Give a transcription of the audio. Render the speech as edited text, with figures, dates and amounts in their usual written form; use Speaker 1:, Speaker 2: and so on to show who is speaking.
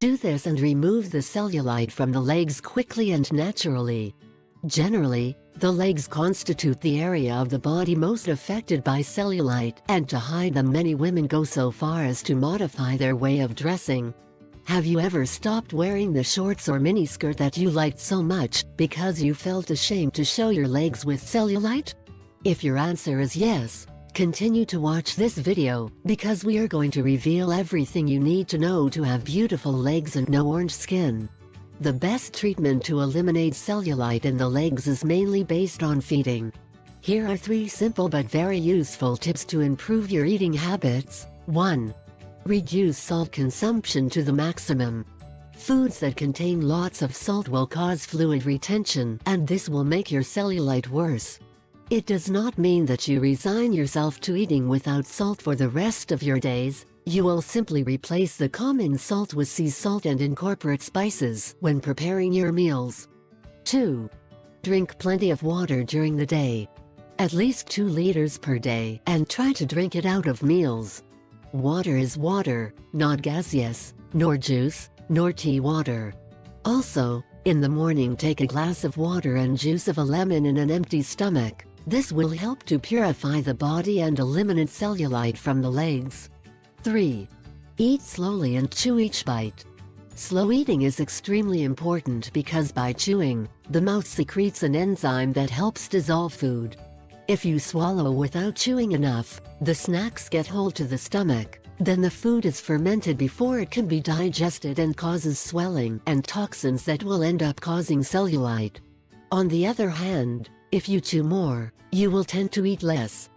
Speaker 1: Do this and remove the cellulite from the legs quickly and naturally. Generally, the legs constitute the area of the body most affected by cellulite, and to hide them many women go so far as to modify their way of dressing. Have you ever stopped wearing the shorts or miniskirt that you liked so much because you felt ashamed to show your legs with cellulite? If your answer is yes, continue to watch this video, because we are going to reveal everything you need to know to have beautiful legs and no orange skin. The best treatment to eliminate cellulite in the legs is mainly based on feeding. Here are 3 simple but very useful tips to improve your eating habits. 1. Reduce salt consumption to the maximum. Foods that contain lots of salt will cause fluid retention, and this will make your cellulite worse. It does not mean that you resign yourself to eating without salt for the rest of your days. You will simply replace the common salt with sea salt and incorporate spices when preparing your meals. 2. Drink plenty of water during the day. At least 2 liters per day, and try to drink it out of meals. Water is water, not gaseous, nor juice, nor tea water. Also, in the morning take a glass of water and juice of a lemon in an empty stomach. This will help to purify the body and eliminate cellulite from the legs. 3. Eat slowly and chew each bite. Slow eating is extremely important because by chewing, the mouth secretes an enzyme that helps dissolve food. If you swallow without chewing enough, the snacks get hold to the stomach, then the food is fermented before it can be digested and causes swelling and toxins that will end up causing cellulite. On the other hand, if you chew more, you will tend to eat less.